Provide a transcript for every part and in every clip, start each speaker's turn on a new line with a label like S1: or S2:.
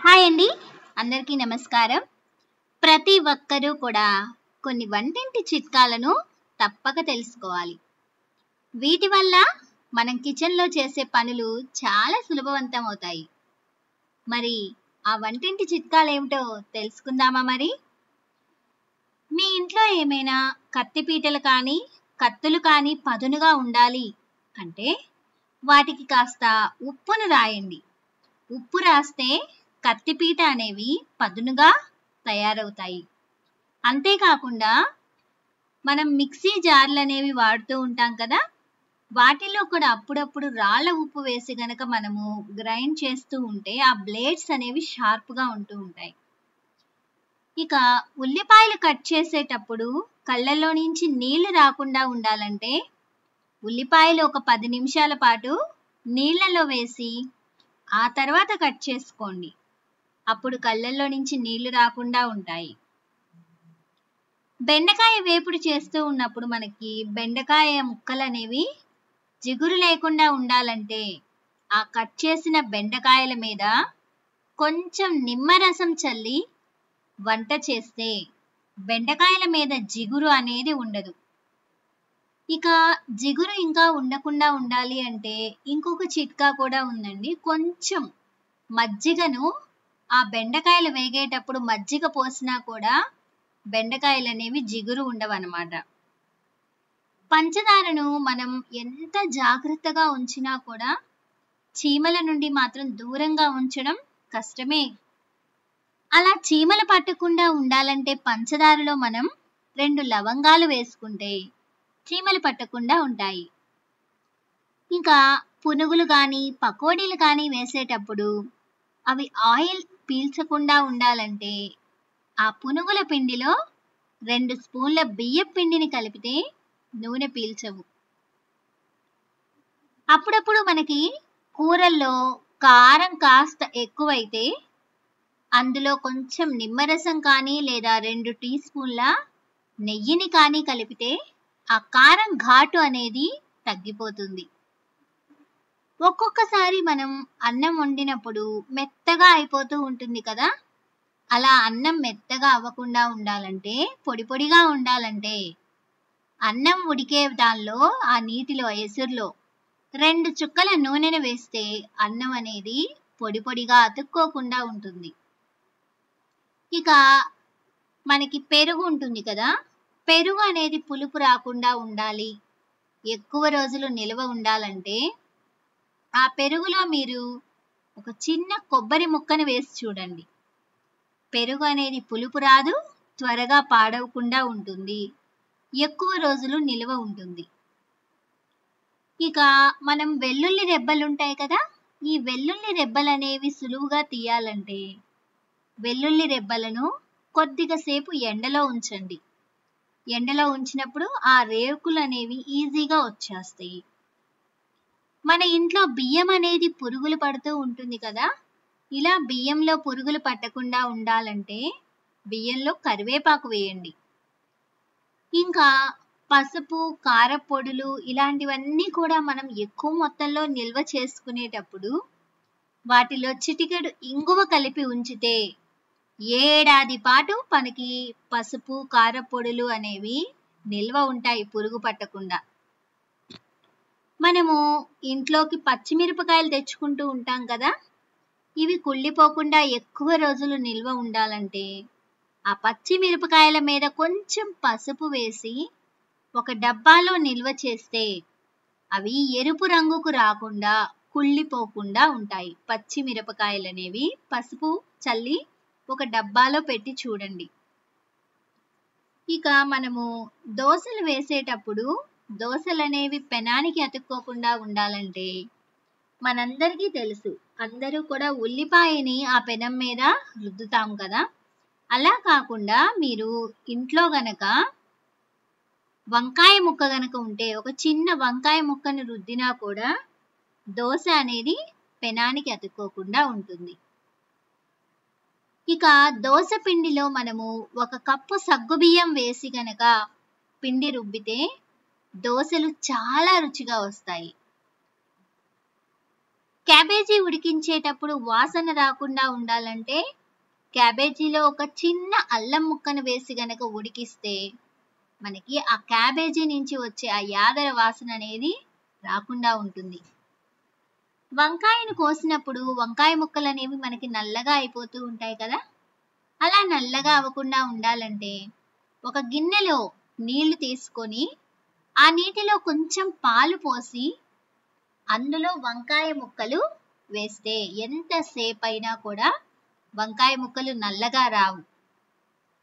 S1: Hi అండి, అందరికీ నమస్కారం. ప్రతి ఒక్కరూ కూడా కొన్ని వంటింటి చిట్కాలను తప్పక తెలుసుకోవాలి. వీటి వల్ల మనం కిచెన్లో చేసే పనులు చాలా సులభవంతం అవుతాయి. మరి ఆ వంటింటి చిట్కాలు ఏమిటో తెలుసుకుందామా? మరి మీ ఇంట్లో ఏమైనా కత్తిపీటలు కానీ కత్తులు కానీ పదునుగా ఉండాలి అంటే వాటికి కాస్త ఉప్పును రాయండి. ఉప్పు రాస్తే కత్తిపీట అనేవి పదునుగా తయారవుతాయి. అంతేకాకుండా మనం మిక్సీ జార్లు అనేవి వాడుతూ ఉంటాం కదా, వాటిలో కూడా అప్పుడప్పుడు రాళ్ళ ఉప్పు వేసి గనక మనము గ్రైండ్ చేస్తూ ఉంటే ఆ బ్లేడ్స్ అనేవి షార్ప్గా ఉంటూ ఉంటాయి. ఇక ఉల్లిపాయలు కట్ చేసేటప్పుడు కళ్ళల్లో నుంచి నీళ్లు రాకుండా ఉండాలంటే ఉల్లిపాయలు ఒక 10 నిమిషాల పాటు నీళ్ళలో వేసి ఆ తర్వాత కట్ చేసుకోండి. అప్పుడు కళ్ళల్లో నుంచి నీళ్లు రాకుండా ఉంటాయి. బెండకాయ వేపుడు చేస్తూ ఉన్నప్పుడు మనకి బెండకాయ ముక్కలు అనేవి జిగురు లేకుండా ఉండాలంటే ఆ కట్ చేసిన బెండకాయల మీద కొంచెం నిమ్మరసం చల్లి వంట చేస్తే బెండకాయల మీద జిగురు అనేది ఉండదు. ఇక జిగురు ఇంకా ఉండకుండా ఉండాలి అంటే ఇంకొక చిట్కా కూడా ఉందండి. కొంచెం మజ్జిగను ఆ బెండకాయలు వేగేటప్పుడు మజ్జిగ పోసినా కూడా బెండకాయలు అనేవి జిగురు ఉండవన్నమాట. పంచదారను మనం ఎంత జాగ్రత్తగా ఉంచినా కూడా చీమల నుండి మాత్రం దూరంగా ఉంచడం కష్టమే. అలా చీమలు పట్టకుండా ఉండాలంటే పంచదారలో మనం 2 లవంగాలు వేసుకుంటే చీమలు పట్టకుండా ఉంటాయి. ఇంకా పునుగులు కానీ పకోడీలు కానీ వేసేటప్పుడు అవి ఆయిల్ పీల్చకుండా ఉండాలంటే ఆ పునుగుల పిండిలో 2 స్పూన్ల బియ్యం పిండిని కలిపితే నూనె పీల్చవు. అప్పుడప్పుడు మనకి కూరల్లో కారం కాస్త ఎక్కువైతే అందులో కొంచెం నిమ్మరసం కానీ లేదా 2 టీ స్పూన్ల నెయ్యిని కానీ కలిపితే ఆ కారం ఘాటు అనేది తగ్గిపోతుంది. ఒక్కొక్కసారి మనం అన్నం వండినప్పుడు మెత్తగా అయిపోతూ ఉంటుంది కదా, అలా అన్నం మెత్తగా అవ్వకుండా ఉండాలంటే పొడి పొడిగా ఉండాలంటే అన్నం ఉడికే దానిలో ఆ నీటిలో ఎసురులో 2 చుక్కల నూనెను వేస్తే అన్నం అనేది పొడి పొడిగా అతుక్కోకుండా ఉంటుంది. ఇక మనకి పెరుగు ఉంటుంది కదా, పెరుగు అనేది పులుపు రాకుండా ఉండాలి, ఎక్కువ రోజులు నిల్వ ఉండాలంటే ఆ పెరుగులో మీరు ఒక చిన్న కొబ్బరి ముక్కను వేసి చూడండి. పెరుగు అనేది పులుపు రాదు, త్వరగా పాడవకుండా ఉంటుంది, ఎక్కువ రోజులు నిల్వ ఉంటుంది. ఇక మనం వెల్లుల్లి రెబ్బలు ఉంటాయి కదా, ఈ వెల్లుల్లి రెబ్బలు అనేవి సులువుగా తీయాలంటే వెల్లుల్లి రెబ్బలను కొద్దిగా సేపు ఎండలో ఉంచండి. ఎండలో ఉంచినప్పుడు ఆ రేకులు అనేవి ఈజీగా వచ్చేస్తాయి. మన ఇంట్లో బియ్యం అనేది పురుగులు పడుతూ ఉంటుంది కదా, ఇలా బియ్యంలో పురుగులు పట్టకుండా ఉండాలంటే బియ్యంలో కరివేపాకు వేయండి. ఇంకా పసుపు, కారపొడులు ఇలాంటివన్నీ కూడా మనం ఎక్కువ మొత్తంలో నిల్వ చేసుకునేటప్పుడు వాటిలో చిటికెడు ఇంగువ కలిపి ఉంచితే ఏడాది పాటు మనకి పసుపు, కారపొడులు అనేవి నిల్వ ఉంటాయి పురుగు పట్టకుండా. మనము ఇంట్లోకి పచ్చిమిరపకాయలు తెచ్చుకుంటూ ఉంటాం కదా, ఇవి కుళ్ళిపోకుండా ఎక్కువ రోజులు నిల్వ ఉండాలంటే ఆ పచ్చిమిరపకాయల మీద కొంచెం పసుపు వేసి ఒక డబ్బాలో నిల్వ చేస్తే అవి ఎరుపు రంగుకు రాకుండా కుళ్ళిపోకుండా ఉంటాయి. పచ్చిమిరపకాయలు అనేవి పసుపు చల్లి ఒక డబ్బాలో పెట్టి చూడండి. ఇక మనము దోసలు వేసేటప్పుడు దోసలు అనేవి పెనానికి అతుక్కోకుండా ఉండాలంటే మనందరికీ తెలుసు, అందరూ కూడా ఉల్లిపాయని ఆ పెనం మీద రుద్దుతాం కదా, అలా కాకుండా మీరు ఇంట్లో గనక వంకాయ ముక్క గనక ఉంటే ఒక చిన్న వంకాయ ముక్కను రుద్దినా కూడా దోస అనేది పెనానికి అతుక్కోకుండా ఉంటుంది. ఇక దోస పిండిలో మనము 1 కప్పు సగ్గుబియ్యం వేసి గనక పిండి రుబ్బితే దోసలు చాలా రుచిగా వస్తాయి. క్యాబేజీ ఉడికించేటప్పుడు వాసన రాకుండా ఉండాలంటే క్యాబేజీలో ఒక చిన్న అల్లం ముక్కను వేసి గనక ఉడికిస్తే మనకి ఆ క్యాబేజీ నుంచి వచ్చే ఆ యాదర వాసన అనేది రాకుండా ఉంటుంది. వంకాయను కోసినప్పుడు వంకాయ ముక్కలు అనేవి మనకి నల్లగా అయిపోతూ ఉంటాయి కదా, అలా నల్లగా అవ్వకుండా ఉండాలంటే ఒక గిన్నెలో నీళ్లు తీసుకొని ఆ నీటిలో కొంచెం పాలు పోసి అందులో వంకాయ ముక్కలు వేస్తే ఎంతసేపు అయినా కూడా వంకాయ ముక్కలు నల్లగా రావు.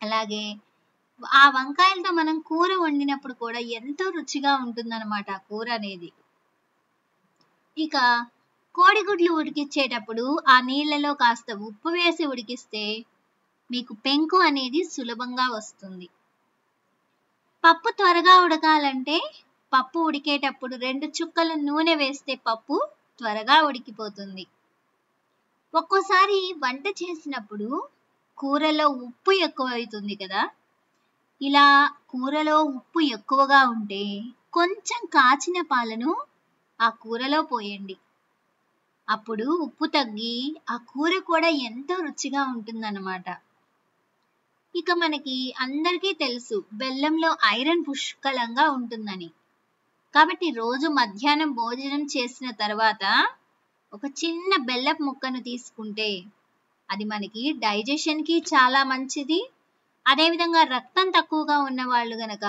S1: అలాగే ఆ వంకాయలతో మనం కూర వండినప్పుడు కూడా ఎంతో రుచిగా ఉంటుందన్నమాట ఆ కూర అనేది. ఇక కోడిగుడ్లు ఉడికించేటప్పుడు ఆ నీళ్ళలో కాస్త ఉప్పు వేసి ఉడికిస్తే మీకు పెంకు అనేది సులభంగా వస్తుంది. పప్పు త్వరగా ఉడకాలంటే పప్పు ఉడికేటప్పుడు 2 చుక్కల నూనె వేస్తే పప్పు త్వరగా ఉడికిపోతుంది. ఒక్కోసారి వంట చేసినప్పుడు కూరలో ఉప్పు ఎక్కువ అవుతుంది కదా, ఇలా కూరలో ఉప్పు ఎక్కువగా ఉంటే కొంచెం కాచిన పాలను ఆ కూరలో పోయండి. అప్పుడు ఉప్పు తగ్గి ఆ కూర కూడా ఎంతో రుచిగా ఉంటుందన్నమాట. ఇక మనకి అందరికీ తెలుసు బెల్లంలో ఐరన్ పుష్కలంగా ఉంటుందని. కాబట్టి రోజు మధ్యాహ్నం భోజనం చేసిన తర్వాత ఒక చిన్న బెల్లపు ముక్కను తీసుకుంటే అది మనకి డైజెషన్కి చాలా మంచిది. అదేవిధంగా రక్తం తక్కువగా ఉన్న వాళ్ళు గనక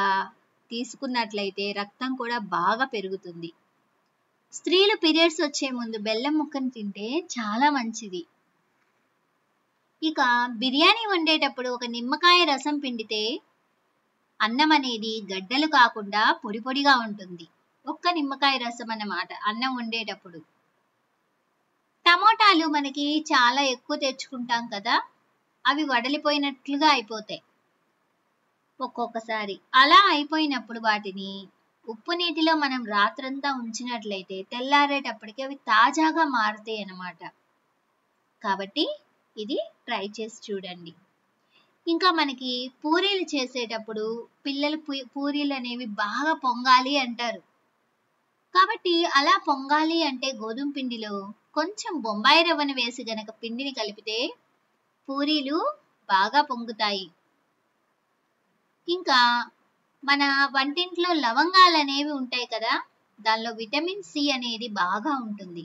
S1: తీసుకున్నట్లయితే రక్తం కూడా బాగా పెరుగుతుంది. స్త్రీలు పీరియడ్స్ వచ్చే ముందు బెల్లం ముక్కను తింటే చాలా మంచిది. ఇక బిర్యానీ వండేటప్పుడు ఒక నిమ్మకాయ రసం పిండితే అన్నం అనేది గడ్డలు కాకుండా పొడి పొడిగా ఉంటుంది. ఒక్క నిమ్మకాయ రసం అన్నమాట అన్నం వండేటప్పుడు. టమోటాలు మనకి చాలా ఎక్కువ తెచ్చుకుంటాం కదా, అవి వడలిపోయినట్లుగా అయిపోతాయి ఒక్కొక్కసారి. అలా అయిపోయినప్పుడు వాటిని ఉప్పు నీటిలో మనం రాత్రంతా ఉంచినట్లయితే తెల్లారేటప్పటికి అవి తాజాగా మారుతాయి అన్నమాట. కాబట్టి ఇది ట్రై చేసి చూడండి. ఇంకా మనకి పూరీలు చేసేటప్పుడు పిల్లలు పూరీలు అనేవి బాగా పొంగాలి అంటారు. కాబట్టి అలా పొంగాలి అంటే గోధుమ పిండిలో కొంచెం బొంబాయి రవ్వను వేసి గనక పిండిని కలిపితే పూరీలు బాగా పొంగుతాయి. ఇంకా మన వంటింట్లో లవంగాలు అనేవి ఉంటాయి కదా, దానిలో విటమిన్ సి అనేది బాగా ఉంటుంది.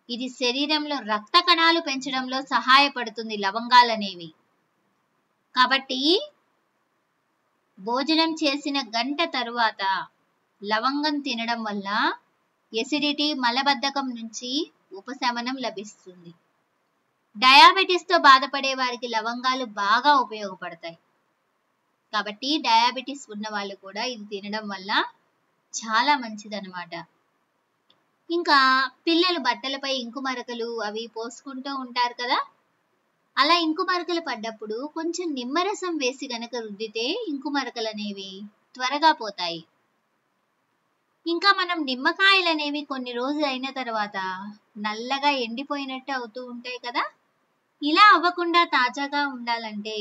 S1: ఇది శరీరంలో రక్త కణాలు పెంచడంలో సహాయపడుతుంది లవంగాలు అనేవి. కాబట్టి భోజనం చేసిన గంట తరువాత లవంగం తినడం వల్ల ఎసిడిటీ మలబద్ధకం నుంచి ఉపశమనం లభిస్తుంది. డయాబెటీస్తో బాధపడే వారికి లవంగాలు బాగా ఉపయోగపడతాయి. కాబట్టి డయాబెటీస్ ఉన్న వాళ్ళు కూడా ఇది తినడం వల్ల చాలా మంచిదన్నమాట. ఇంకా పిల్లలు బట్టలపై ఇంకు మరకలు అవి పోసుకుంటూ ఉంటారు కదా, అలా ఇంకు మరకలు పడ్డప్పుడు కొంచెం నిమ్మరసం వేసి గనక రుద్దితే ఇంకు మరకలు అనేవి త్వరగా పోతాయి. ఇంకా మనం నిమ్మకాయలు అనేవి కొన్ని రోజులు అయిన తర్వాత నల్లగా ఎండిపోయినట్టు అవుతూ ఉంటాయి కదా, ఇలా అవ్వకుండా తాజాగా ఉండాలంటే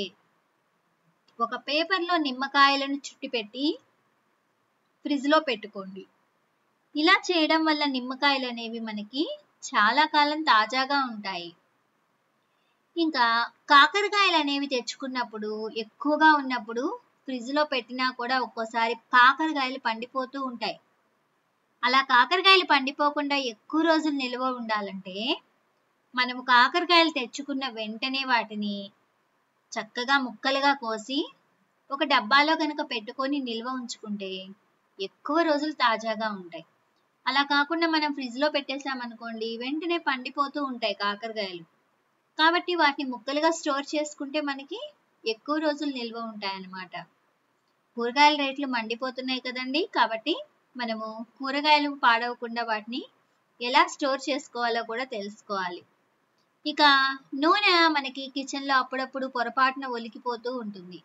S1: ఒక పేపర్లో నిమ్మకాయలను చుట్టిపెట్టి ఫ్రిడ్జ్లో పెట్టుకోండి. ఇలా చేయడం వల్ల నిమ్మకాయలు అనేవి మనకి చాలా కాలం తాజాగా ఉంటాయి. ఇంకా కాకరకాయలు అనేవి తెచ్చుకున్నప్పుడు ఎక్కువగా ఉన్నప్పుడు ఫ్రిడ్జ్లో పెట్టినా కూడా ఒక్కోసారి కాకరకాయలు పండిపోతూ ఉంటాయి. అలా కాకరకాయలు పండిపోకుండా ఎక్కువ రోజులు నిల్వ ఉండాలంటే మనము కాకరకాయలు తెచ్చుకున్న వెంటనే వాటిని చక్కగా ముక్కలుగా కోసి ఒక డబ్బాలో కనుక పెట్టుకొని నిల్వ ఉంచుకుంటే ఎక్కువ రోజులు తాజాగా ఉంటాయి. అలా కాకుండా మనం ఫ్రిడ్జ్లో పెట్టేసామనుకోండి వెంటనే పండిపోతూ ఉంటాయి కాకరకాయలు. కాబట్టి వాటిని ముక్కలుగా స్టోర్ చేసుకుంటే మనకి ఎక్కువ రోజులు నిల్వ ఉంటాయన్నమాట. కూరగాయల రేట్లు మండిపోతున్నాయి కదండి, కాబట్టి మనము కూరగాయలు పాడవకుండా వాటిని ఎలా స్టోర్ చేసుకోవాలో కూడా తెలుసుకోవాలి. ఇక నూనె మనకి కిచెన్లో అప్పుడప్పుడు పొరపాటున ఒలికిపోతూ ఉంటుంది.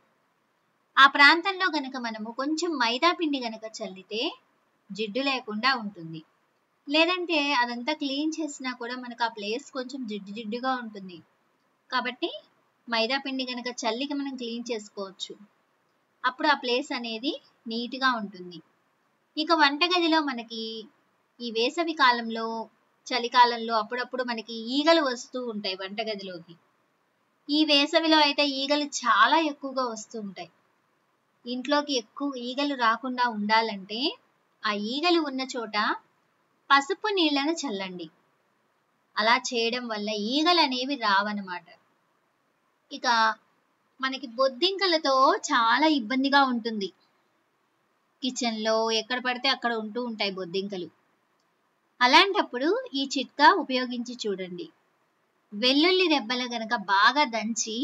S1: ఆ ప్రాంతంలో గనక మనము కొంచెం మైదా పిండి గనక చల్లితే జిడ్డు లేకుండా ఉంటుంది. లేదంటే అదంతా క్లీన్ చేసినా కూడా మనకు ఆ ప్లేస్ కొంచెం జిడ్డు జిడ్డుగా ఉంటుంది. కాబట్టి మైదా పిండి గనక చల్లికి మనం క్లీన్ చేసుకోవచ్చు. అప్పుడు ఆ ప్లేస్ అనేది నీట్గా ఉంటుంది. ఇక వంటగదిలో మనకి ఈ వేసవి కాలంలో చలికాలంలో అప్పుడప్పుడు మనకి ఈగలు వస్తూ ఉంటాయి వంటగదిలోకి. ఈ వేసవిలో అయితే ఈగలు చాలా ఎక్కువగా వస్తూ ఉంటాయి. ఇంట్లోకి ఎక్కువ ఈగలు రాకుండా ఉండాలంటే ఆ ఈగలు ఉన్న చోట పసుపు నీళ్లను చల్లండి. అలా చేయడం వల్ల ఈగలు అనేవి రావన్నమాట. ఇక మనకి బొద్దింకలతో చాలా ఇబ్బందిగా ఉంటుంది. కిచెన్లో ఎక్కడ పడితే అక్కడ ఉంటూ ఉంటాయి బొద్దింకలు. అలాంటప్పుడు ఈ చిట్కా ఉపయోగించి చూడండి. వెల్లుల్లి రెబ్బలు గనక బాగా దంచి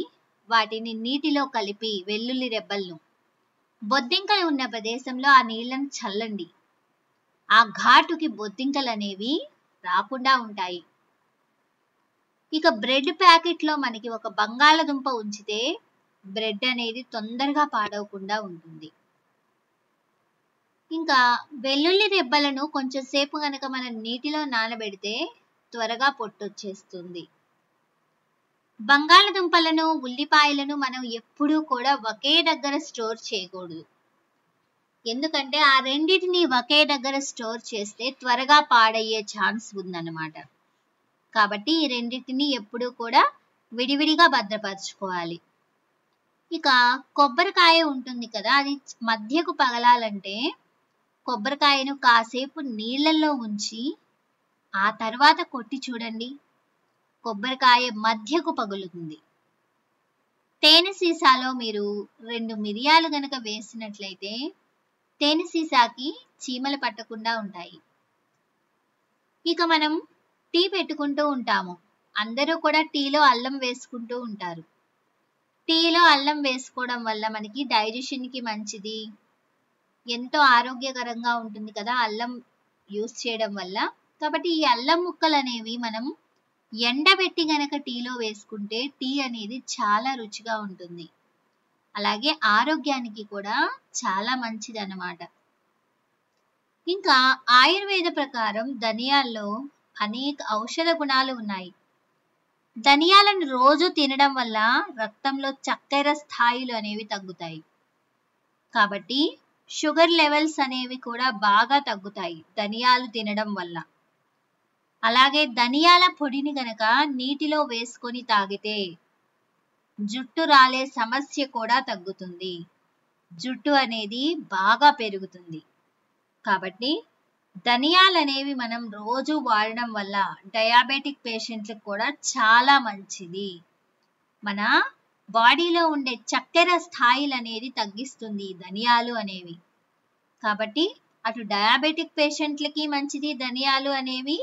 S1: వాటిని నీటిలో కలిపి వెల్లుల్లి రెబ్బలను బొద్దింకలు ఉన్న ప్రదేశంలో ఆ నీళ్లను చల్లండి. ఆ ఘాటుకి బొద్దింకలు అనేవి రాకుండా ఉంటాయి. ఇక బ్రెడ్ ప్యాకెట్లో మనకి ఒక బంగాళదుంప ఉంచితే బ్రెడ్ అనేది తొందరగా పాడవకుండా ఉంటుంది. ఇంకా వెల్లుల్లి రెబ్బలను కొంచెం సేపు గనక మనం నీటిలో నానబెడితే త్వరగా పొట్టొచ్చేస్తుంది. బంగాళదుంపలను, ఉల్లిపాయలను మనం ఎప్పుడూ కూడా ఒకే దగ్గర స్టోర్ చేయకూడదు. ఎందుకంటే ఆ రెండింటిని ఒకే దగ్గర స్టోర్ చేస్తే త్వరగా పాడయ్యే ఛాన్స్ ఉందన్నమాట. కాబట్టి ఈ రెండింటిని ఎప్పుడూ కూడా విడివిడిగా భద్రపరచుకోవాలి. ఇక కొబ్బరికాయ ఉంటుంది కదా, అది మధ్యకు పగలాలంటే కొబ్బరికాయను కాసేపు నీళ్ళల్లో ఉంచి ఆ తర్వాత కొట్టి చూడండి, కొబ్బరికాయ మధ్యకు పగులుతుంది. తేనె సీసాలో మీరు 2 మిరియాలు గనక వేసినట్లయితే తేనె సీసాకి చీమలు పట్టకుండా ఉంటాయి. ఇక మనం టీ పెట్టుకుంటూ ఉంటాము. అందరూ కూడా టీలో అల్లం వేసుకుంటూ ఉంటారు. టీలో అల్లం వేసుకోవడం వల్ల మనకి డైజెషన్కి మంచిది, ఎంతో ఆరోగ్యకరంగా ఉంటుంది కదా అల్లం యూస్ చేయడం వల్ల. కాబట్టి ఈ అల్లం ముక్కలు అనేవి మనం ఎండబెట్టి గనక టీలో వేసుకుంటే టీ అనేది చాలా రుచిగా ఉంటుంది. అలాగే ఆరోగ్యానికి కూడా చాలా మంచిది అన్నమాట. ఇంకా ఆయుర్వేద ప్రకారం ధనియాల్లో అనేక ఔషధ గుణాలు ఉన్నాయి. ధనియాలను రోజు తినడం వల్ల రక్తంలో చక్కెర స్థాయిలు అనేవి తగ్గుతాయి. కాబట్టి షుగర్ లెవెల్స్ అనేవి కూడా బాగా తగ్గుతాయి ధనియాలు తినడం వల్ల. అలాగే ధనియాల పొడిని గనక నీటిలో వేసుకొని తాగితే జుట్టు రాలే సమస్య కూడా తగ్గుతుంది. జుట్టు అనేది బాగా పెరుగుతుంది. కాబట్టి ధనియాలు అనేవి మనం రోజు వాడడం వల్ల డయాబెటిక్ పేషెంట్లకు కూడా చాలా మంచిది. మన బాడీలో ఉండే చక్కెర స్థాయిలు అనేది తగ్గిస్తుంది ధనియాలు అనేవి. కాబట్టి అటు డయాబెటిక్ పేషెంట్లకి మంచిది ధనియాలు అనేవి,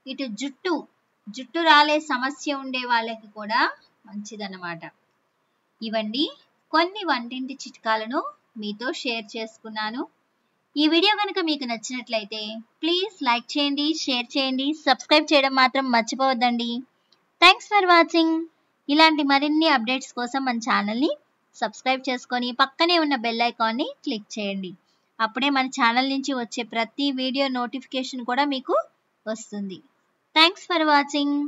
S1: ఇటు జుట్టు రాలే సమస్య ఉండే వాళ్ళకి కూడా మంచిదన్నమాట. ఇవండి కొన్ని వంటింటి చిట్కాలను మీతో షేర్ చేసుకున్నాను. ఈ వీడియో కనుక మీకు నచ్చినట్లయితే ప్లీజ్ లైక్ చేయండి, షేర్ చేయండి, సబ్స్క్రైబ్ చేయడం మాత్రం మర్చిపోవద్దండి. Thanks for watching. ఇలాంటి మరిన్ని అప్డేట్స్ కోసం మన ఛానల్ని సబ్స్క్రైబ్ చేసుకొని పక్కనే ఉన్న బెల్ ఐకాన్ని క్లిక్ చేయండి. అప్పుడే మన ఛానల్ నుంచి వచ్చే ప్రతి వీడియో నోటిఫికేషన్ కూడా మీకు వస్తుంది. Thanks for watching.